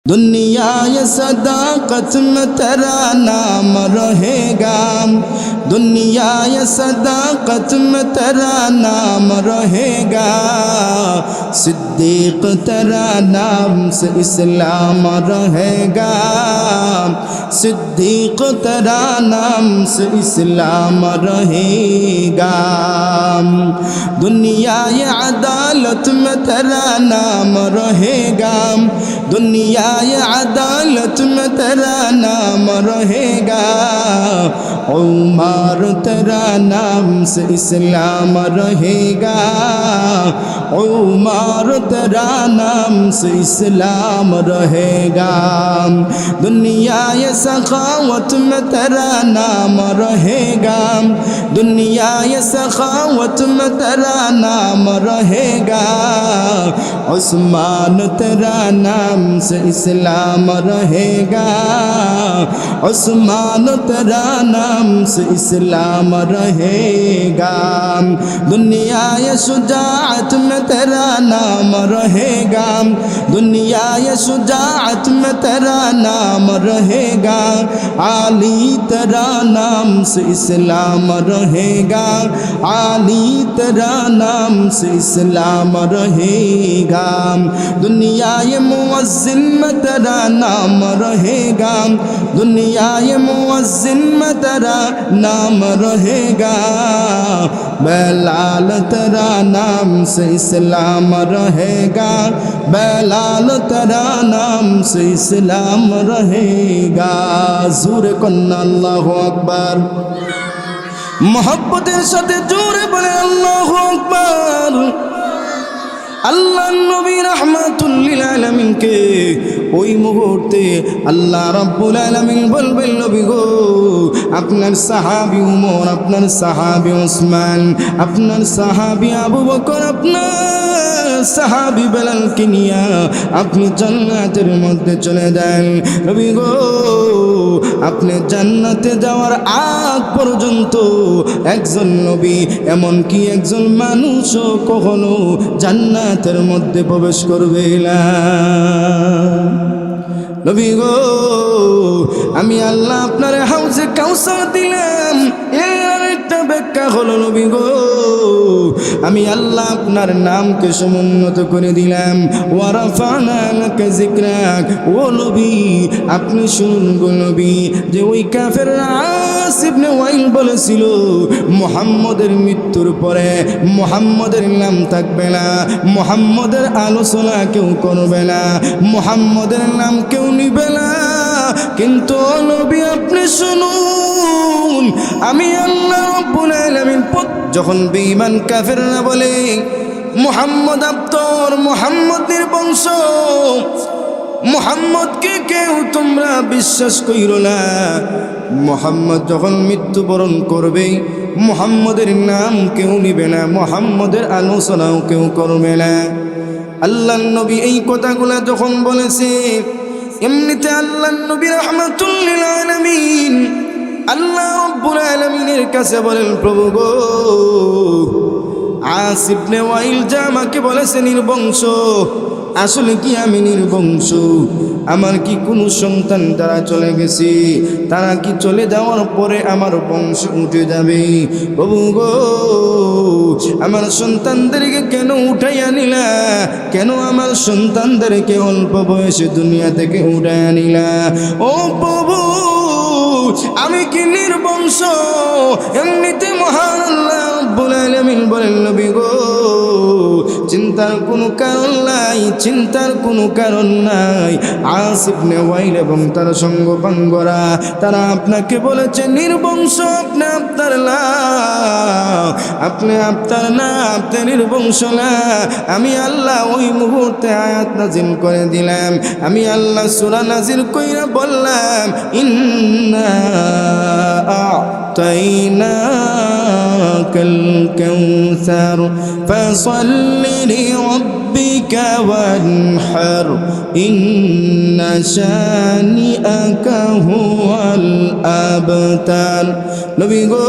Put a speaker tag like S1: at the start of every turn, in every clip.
S1: दुनिया ये सदाकत में तेरा नाम रहेगा, दुनिया ये सदाकत में तेरा नाम रहेगा। सिद्दीक तेरा नाम से इस्लाम रहेगा, सिद्दीक तेरा नाम से इस्लाम रहेगा। दुनिया ये अदालत में तेरा नाम रहेगा, दुनिया ये अदालत में तेरा नाम रहेगा। उमर तेरा नाम से इस्लाम रहेगा, उमर तेरा नाम से इस्लाम रहेगा। दुनिया ये सखावत में तेरा नाम रहेगा, दुनिया ये सखावत में तेरा नाम रहेगा। उस्मान तेरा नाम से इस्लाम रहेगा, उस्मान तेरा नाम से इस्लाम रहेगा। दुनिया ये शुजाअत में तेरा नाम रहेगा, दुनिया ये शुजाअत में तेरा नाम रहेगा। आली तेरा नाम से इस्लाम रहेगा, आली तेरा नाम से इस्लाम रहेगा। दुनिया ये मुअज्जिन में तेरा नाम रहेगा, दुनिया ये मुअज्जिन में तेरा नाम रहेगा। बेलाल तेरा नाम से इस्लाम रहेगा, बेलाल तेरा नाम से इस्लाम रहेगा। ज़ोरे कन्ना अल्लाहु अकबर, मोहब्बतेर साथे जोरे बोले अल्लाहु अकबर। আল্লাহ নবী রাহমাতুল লিল আলামিনকে ওই মুহূর্তে আল্লাহ রাব্বুল আলামিন বলবেন, নবী গো আপনার সাহাবী উমর, আপনার সাহাবী ওসমান, আপনার সাহাবী আবু বকর, আপনার সাহাবী বেলালকে নিয়ে আপনি জান্নাতের মধ্যে চলে যান। নবী গো আপনি জান্নাতে যাওয়ার আগ পর্যন্ত একজন নবী, এমনকি একজন মানুষও কখনো জান্নাতের মধ্যে প্রবেশ করবে না। নবী গো আমি আল্লাহ আপনার হাউজে কাউসার দিলাম, এর আরেকটা ব্যাখ্যা হলো নবী গো আমি আল্লাহ আপনার নামকে সমুন্নত করে দিলাম। ওয়া রাফা'না লাকা যিকরাক, ও নবী আপনি শুনুন গো নবী, যে ওই কাফের আস ইবনে ওয়াইল বলেছিল মুহাম্মদের মৃত্যুর পরে মুহাম্মদের নাম থাকবে না, মুহাম্মদের আলোচনা কেউ করবে না, মুহাম্মদের নাম কেউ নিবে না। কিন্তু নবী আপনি শুনুন, আমি আল্লাহ রাব্বুল আলামিন যখন বেঈমান কাফেররা বলে মুহাম্মদ আব্দর, মুহাম্মদ নির্বংশ, মুহাম্মদকে কেউ তোমরা বিশ্বাস কইরো না। মুহাম্মদ যখন মৃত্যুবরণ করবে মুহাম্মদের নাম কেউ নিবে না, মুহাম্মদের আলোচনাও কেউ করবে না। আল্লাহর নবী এই কথাগুলা যখন বলেছে, এমনিতে আল্লাহর নবী রাহমাতুল লিল আলামিন আল্লাহ রাব্বুল আলামিনের কাছে বলেন, প্রভু গো আস ইবনে ওয়াইল যা আমাকে বলেছে নির্বংশ, আসলে কি আমি নির্বংশ? আমার কি কোনো সন্তান তারা চলে গেছে? তারা কি চলে যাওয়ার পরে আমার বংশ উঠে যাবে? প্রভু গো আমার সন্তানদেরকে কেন উঠাইয়া নিলা? কেন আমার সন্তানদেরকে অল্প বয়সে দুনিয়া থেকে উঠাইয়া নিলা? ও প্রভু আমি কি নির্বংশ? এমনিতে মহান আল্লাহ রাব্বুল আলামিন বলেন, নবী গো চিন্তার কোনো কারণ নাই, চিন্তার কোনো কারণ নাই। আস ইবনে ওয়াইল এবং তার সঙ্গপাঙ্গরা তারা আপনাকে বলেছে নির্বংশ, আপনি আপনার না, আপনি আপনার না, আপনি নির্বংশ না। আমি আল্লাহ ওই মুহূর্তে আয়াত নাজিল করে দিলাম, আমি আল্লাহ সূরা নাজিল কইরা বললাম, ইন্না আ'তাইনাকাল কাউসার ফাসাল্লি লিরাব্বিকা ওয়ানহার ইন্না শানিআকা হুয়াল আবতার। নবী গো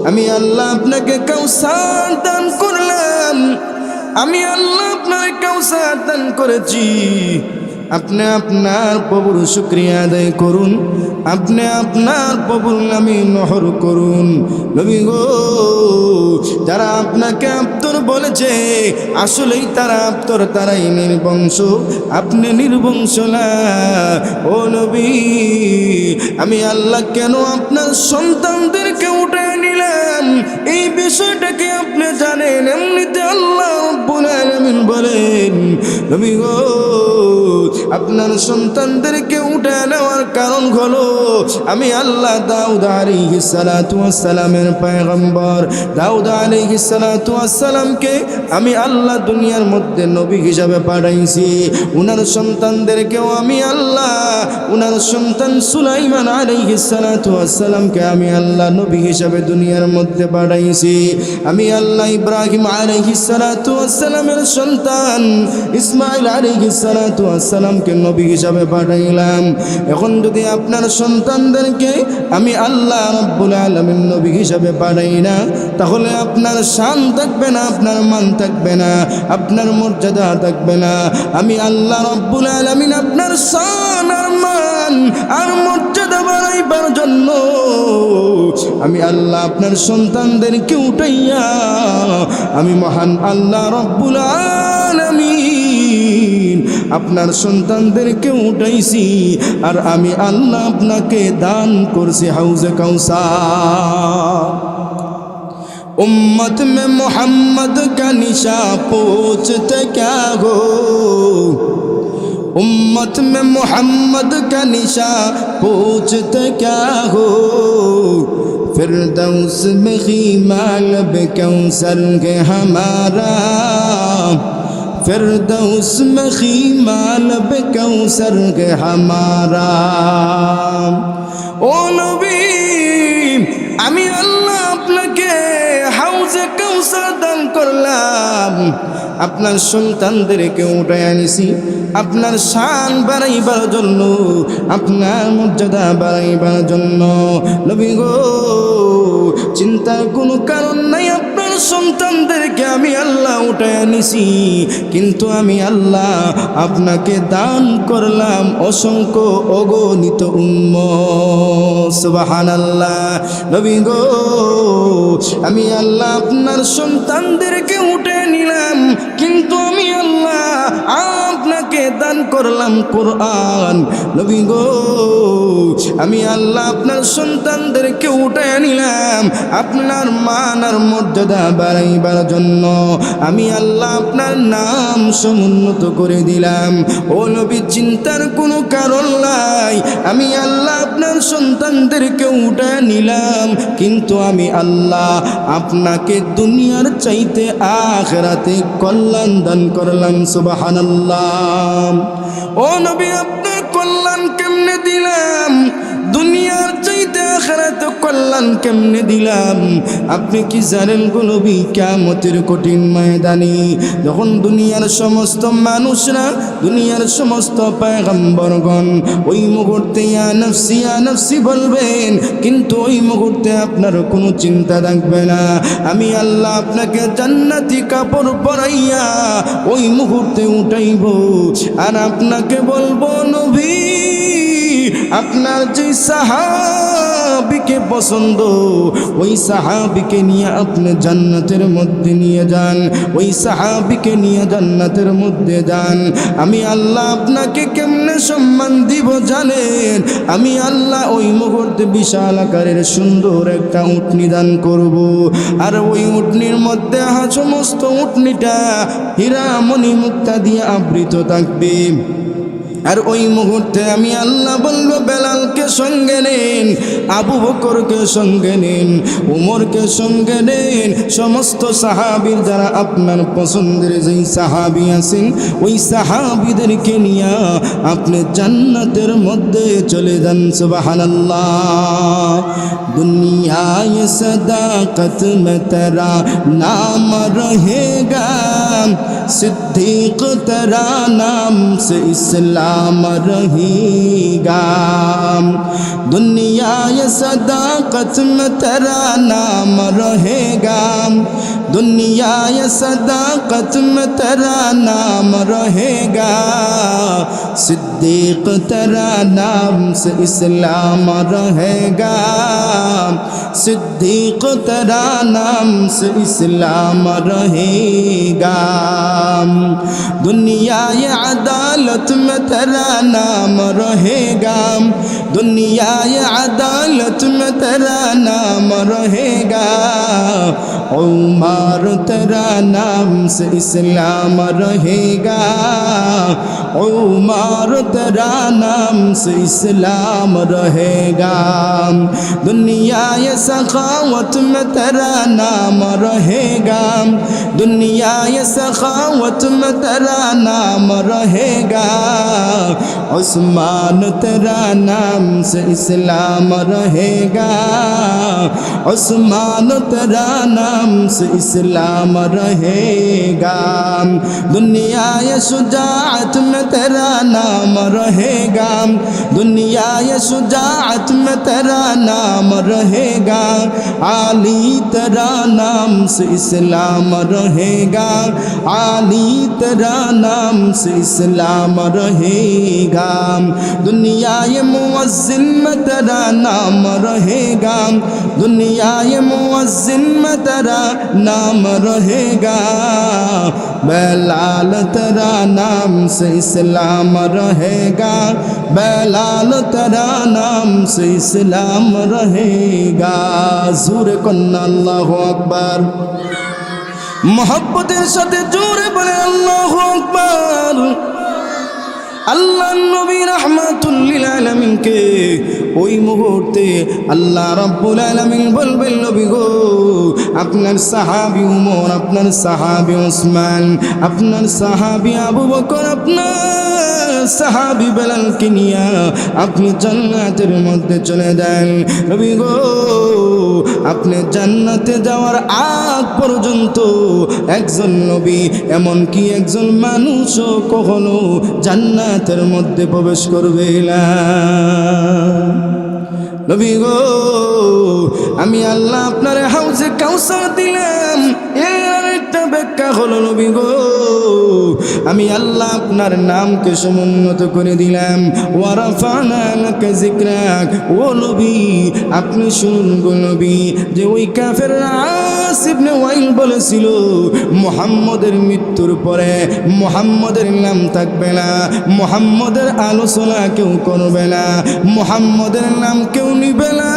S1: আমি আল্লাহ আপনাকে কাউসার দান করলাম, আমি আল্লাহ আপনার কাউসার দান করেছি। আপনি আপনার প্রভুর শুকরিয়া আদায় করুন, আপনি আপনার প্রভুর নামে নহর করুন। নবী গো, যারা আপনাকে আপ্তর বলেছে আসলেই তারা আপ্তর, তারাই নির্বংশ, আপনি নির্বংশ না। ও নবী, আমি আল্লাহ কেন আপনার সন্তানদেরকে উঠে নিলাম এই বিষয়টাকে আপনি জানেন। এমনিতে আল্লাহ রাব্বুল আলামিন বলেন, নবী গো, আপনার সন্তানদেরকে উঠে নেওয়ার কারণ হলো আমি আল্লাহ দাউদ আলাইহিস সালাতু ওয়াস সালামের পয়গম্বর দাউদ আলাইহিস সালাতু ওয়াস সালামকে আমি আল্লাহ দুনিয়ার মধ্যে নবী হিসাবে পাঠাইছি। উনার সন্তানদেরকেও আমি আল্লাহ, উনার সন্তান সুলাইমান আলাইহিস সালাতু ওয়াস সালামকে আমি আল্লাহ নবী হিসাবে দুনিয়ার মধ্যে পাঠাইছি। আমি আল্লাহ ইব্রাহিম আলাইহিস সালাতু ওয়াস সালামের সন্তান ইসমাঈল আলাইহিস সালাতু ওয়াস সালামকে নবী হিসাবে পাঠাইলাম। এখন যদি আপনার সন্তানদেরকে আমি আল্লাহ রাব্বুল আলামিন নবী হিসাবে পাঠাই না, তাহলে আপনার শান থাকবে না, আপনার মান থাকবে না, আপনার মর্যাদা থাকবে না। আমি আল্লাহ রাব্বুল আলামিন আপনার শান আর মান আর মর্যাদা বাড়াইবার জন্য আমি আল্লাহ আপনার সন্তানদেরকে উঠাইয়া আমি মহান আল্লাহ রাব্বুল আলামিন আপনার সন্তানদেরকে উঠাইছি। আর আমি আল্লাহ আপনাকে দান করছি হাউজে কাউসার। उम्मत में मोहम्मद का निशा पूछते क्या हो, उम्मत में मोहम्मद का निशा पूछते क्या हो, फिरदौस में खीमा लब कौसर के हमारा, फिरदौस में खीमा लब कौसर के हमारा। ओ नबी, আমি আল্লাহ আপনাকে হাউজে কাউসার দান করলাম, আপনার সন্তানদেরকে উঠায় আনিছি আপনার শান বাড়াইবার জন্য, আপনার মর্যাদা বাড়াইবার জন্য। নবী গো, চিন্তার কোনো কারণ নাই, আপনার সন্তানদেরকে আমি আল্লাহ উঠায় আনিছি, কিন্তু আমি আল্লাহ আপনাকে দান করলাম অসংখ্য অগণিত উম্মত। সুবহানাল্লাহ। নবী গো, আমি আল্লাহ আপনার সন্তানদেরকে উঠে নিলাম, কিন্তু আমি আল্লাহ আপনাকে দান করলাম কোরআন। নবী গো, আমি আল্লাহ আপনার সন্তানদেরকে উঠে নিলাম আপনার মান আর মর্যাদা বাড়াইবার জন্য। আমি আল্লাহ আপনার নাম সমুন্নত করে দিলাম। ও নবী, চিন্তার কোনো কারণ নাই, আমি আল্লাহ আপনার সন্তানদেরকে উঠে নিলাম, কিন্তু আমি আল্লাহ আপনাকে দুনিয়ার চাইতে আখিরাতে কল্যাণ দান করলাম। সুবহানাল্লাহ। ও নবী, আপনার কল্যাণ কেমনে দিলাম, দুনিয়ার চাইতে আখিরাতে কল্যাণ কেমনে দিলাম আপনি কি জানেন গো নবী? কিয়ামতের কঠিন ময়দানে যখন দুনিয়ার সমস্ত মানুষরা, দুনিয়ার সমস্ত পয়গম্বরগণ ওই মুহূর্তে ইয়া নফসি বলবেন, কিন্তু ওই মুহূর্তে আপনার কোনো চিন্তা থাকবে না। আমি আল্লাহ আপনাকে জান্নাতি কাপড় পরাইয়া ওই মুহূর্তে উঠাইব, আর আপনাকে বলবো, নবী, আপনার যে সাহাবীকে পছন্দ ওই সাহাবীকে নিয়ে আপনি জান্নাতের মধ্যে নিয়ে যান, ওই সাহাবীকে নিয়ে জান্নাতের মধ্যে যান। আমি আল্লাহ আপনাকে কেমনে সম্মান দিব জানেন? আমি আল্লাহ ওই মুহূর্তে বিশাল আকারের সুন্দর একটা উটনি দান করব, আর ওই উটনির মধ্যে সমস্ত উটনিটা হীরা মণি মুক্তা দিয়ে আবৃত থাকবে। আর ওই মুহূর্তে আমি আল্লাহ বলবো, বেলালকে সঙ্গে নেন, আবু বকরকে সঙ্গে নেন, উমরকে সঙ্গে নেন, সমস্ত সাহাবীর যারা আপনার পছন্দের যেই সাহাবী আছেন ওই সাহাবীদেরকে নিয়ে আপনি জান্নাতের মধ্যে চলে যান। সুবহানাল্লাহ। দুনিয়ায় সদাকত মে তেরা নাম রহেগা, सिद्दीक तेरा नाम से इस्लाम रहेगा, दुनिया ये सदाकत में तेरा नाम रहेगा, दुनिया ये सदाकत में तेरा नाम रहेगा, सिद्दीक तेरा नाम से इस्लाम रहेगा, सिद्दीक तेरा नाम से इस्लाम रहेगा। दुनिया ये अदालत में तेरा नाम रहेगा, दुनिया ये अदालत में तेरा नाम रहेगा, उमर तेरा नाम से इस्लाम रहेगा, उमर तेरा नाम से इस्लाम रहेगा। दुनिया ये सखावत में तेरा नाम रहेगा, दुनिया ये सखावत में तेरा नाम रहेगा, उस्मान तेरा नाम से इस्लाम रहेगा, उस्मान तेरा नाम से इस्लाम रहेगा। दुनिया ये शुजाअत में तेरा नाम रहेगा, दुनिया ये शुजाअत में तेरा नाम रहेगा, आली तेरा नाम से इस्लाम रहेगा, आली तेरा नाम से इस्लाम रहेगा। दुनिया ये मुअज्जिन में तेरा नाम रहेगा, दुनिया ये मुअज्जिन में तेरा नाम रहेगा, बेलाल तेरा नाम से इस्लाम रहेगा, बेलाल तेरा नाम से इस्लाम रहेगा। ज़ोरे कन्ना अल्लाहु अकबर, मोहब्बतेर साथे जोरे बोले अल्लाहु अकबर। আল্লাহ নবী রাহমাতুল লিল আলামিনকে ওই মুহূর্তে আল্লাহ রাব্বুল আলামিন বলবেন, নবী গো আপনার সাহাবী উমর, আপনার সাহাবী ওসমান, আপনার সাহাবী আবু বকর, আপনার সাহাবী বেলালকে নিয়ে আপনি জান্নাতের মধ্যে চলে যান। নবী গো আপনি জান্নাতে যাওয়ার আগ পর্যন্ত একজন নবী, এমনকি একজন মানুষও কখনো জান্নাতের মধ্যে প্রবেশ করবে না। নবী গো আমি আল্লাহ আপনার হাউজে কাউসার দিলাম, এর আরেকটা ব্যাখ্যা হলো নবী গো আমি আল্লাহ আপনার নামকে সমুন্নত করে দিলাম। ওয়ারাফানা লাকা যিকরাক, ও নবী আপনি শুনুন গো নবী, যে ওই কাফের আস ইবনে ওয়াইল বলেছিল মুহাম্মদের মৃত্যুর পরে মুহাম্মদের নাম থাকবে না, মুহাম্মদের আলোচনা কেউ করবে না, মুহাম্মদের নাম কেউ নিবে না।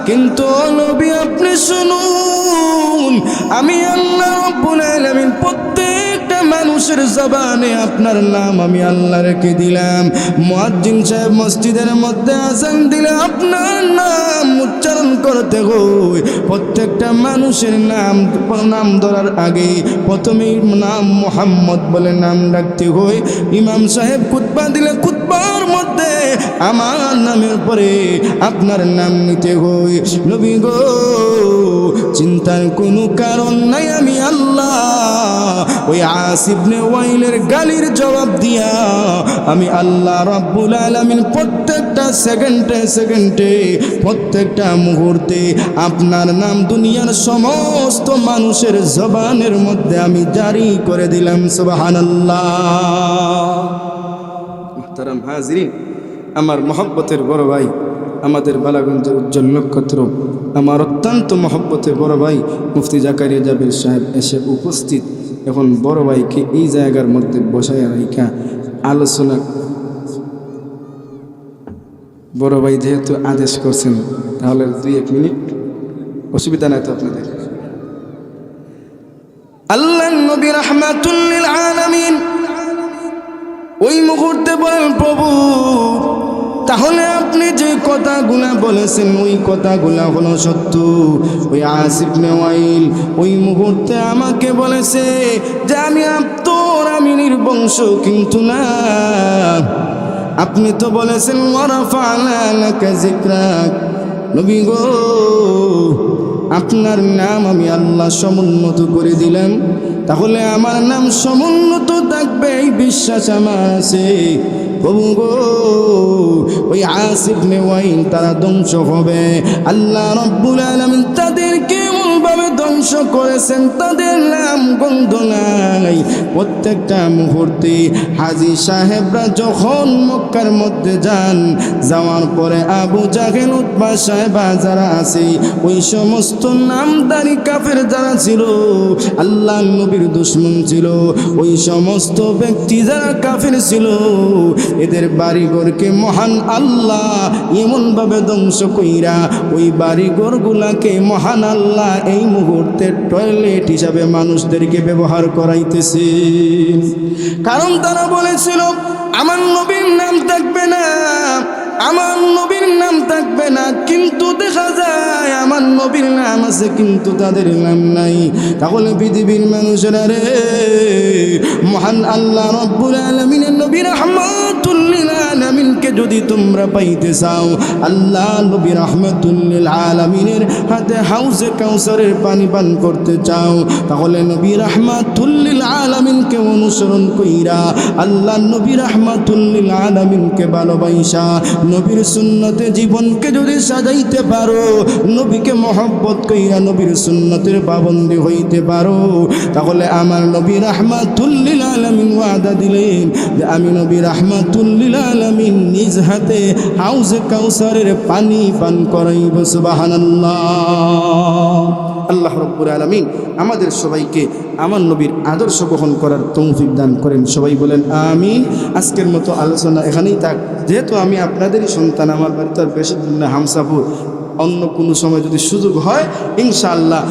S1: কিন্তু নবী আপনি শুনুন, আমি আল্লাহ রাব্বুল আলামিন প্রত্যেকটা মানুষের জবানে আপনার নাম আমি আল্লাহ রেখে দিলাম। মুয়াজ্জিন সাহেব মসজিদের মধ্যে আযান দিলে আপনার নাম উচ্চারণ করতে হয়, প্রত্যেকটা মানুষের নাম ধরার আগে প্রথমেই নাম মুহাম্মদ বলে নাম ডাকতে হয়। ইমাম সাহেব খুতবা দিলে খুতবার মধ্যে আমার নামের পরে আপনার নাম নিতে হয়। নবী গো চিন্তার কোনো কারণ নাই, আমি আল্লাহ ওই আস ইবনে ওয়াইলের গালির জবাব দিয়া আমি আল্লাহ রাব্বুল আলামিন প্রত্যেকটা সেকেন্ডে সেকেন্ডে প্রত্যেকটা মুহূর্তে আপনার নাম দুনিয়ার সমস্ত মানুষের জবানের মধ্যে আমি জারি করে দিলাম। সুবহানাল্লাহ। মুহতারাম হাজিরিন, আমার মহব্বতের বড় ভাই, আমাদের বালাগঞ্জের উজ্জ্বল নক্ষত্র, আমার অত্যন্ত মহব্বতের বড় ভাই মুফতি জাকারিয়া জাবির সাহেব এসে উপস্থিত। এখন বড় ভাইকে এই জায়গার মধ্যে বসায় রাখা আলোচনা, বড় ভাই যেহেতু আদেশ করছেন তাহলে 2-1 মিনিট, অসুবিধা নাই তো আপনাদের? আল্লাহ নবী রাহমাতুল লিল আলামিন ওই মুহূর্তে বলেন, প্রভু তাহলে আপনি যে কথাগুলা বলেছেন ওই কথাগুলা হলো সত্য। ওই আস ইবনে ওয়াইল ওই মুহূর্তে আমাকে বলেছে যে আমি নির্বংশ, কিন্তু না, আপনি তো বলেছেন ওয়ারাফা'না লাকা যিকরাক। নবী গো আপনার নাম আমি আল্লাহ সমুন্নত করে দিলাম, তাহলে আমার নাম সমুন্নত থাকবে এই বিশ্বাস আমার আছে। প্রভু গো ওই আস ইবনে ওয়াইল তারা ধ্বংস হবে, আল্লাহ রাব্বুল আলামিন তাদেরকে এমনভাবে ধ্বংস করেছেন তাদের নাম গন্ধ নাই। প্রত্যেকটা মুহূর্তে হাজী সাহেবরা যখন মক্কার মধ্যে যান, যাওয়ার পরে আবু জাহেল উতবা সাহেবা যারা আছে, ওই সমস্ত নামদারি কাফের যারা ছিল, আল্লাহ নবীর দুশমন ছিল, ওই সমস্ত ব্যক্তি যারা কাফের ছিল, এদের বাড়িঘরকে মহান আল্লাহ এমনভাবে ধ্বংস কইরা ওই বাড়িঘরগুলাকে মহান আল্লাহ এই মুহূর্তে টয়লেট হিসাবে মানুষদেরকে ব্যবহার করাইতেছে। কারণ তারা বলেছিল আমার নবীর নাম থাকবে না, আমার নবীর নাম থাকবে না, কিন্তু দেখা যায় আমার নবীর নাম আছে কিন্তু তাদের নাম নাই। তাহলে পৃথিবীর মানুষেরা রে, মহান আল্লাহ রব্বুল আলামিনের নবী রাহমাতুল লিল আলামিনকে যদি তোমরা পাইতে চাও, আল্লাহ নবী রাহমাতুল লিল আলামিনের হাতে হাউজে কাউসারের পানি পান করতে চাও, তাহলে নবী রাহমাতুল লিল আলামিনকে অনুসরণ কইরা আল্লাহ নবী রাহমাতুল লিল আলামিনকে ভালোবাসা নবীর সুন্নতে জীবনকে যদি সাজাইতে পারো, নবীকে মহব্বত কইরা নবীর সুন্নতের পাবন্দি হইতে পারো, তাহলে আমার নবী রাহমাতুল লিল আলামিন ওয়াদা দিলেন যে আমি নবী রাহমাতুল লিল আলামিন নিজ হাতে হাউজে কাউসারের পানি পান করাইব। সুবহানাল্লাহ। আল্লাহ রাব্বুল আলামিন আমাদের সবাইকে আমার নবীর আদর্শ গ্রহণ করার তৌফিক দান করেন। সবাই বলেন আমিন। আজকের মতো আলোচনা এখানেই থাক। যেহেতু আমি আপনাদেরই সন্তান, আমার বাড়ি তো আর বেশি দূর না, হামসাপুর। অন্য কোনো সময় যদি সুযোগ হয় ইনশাআল্লাহ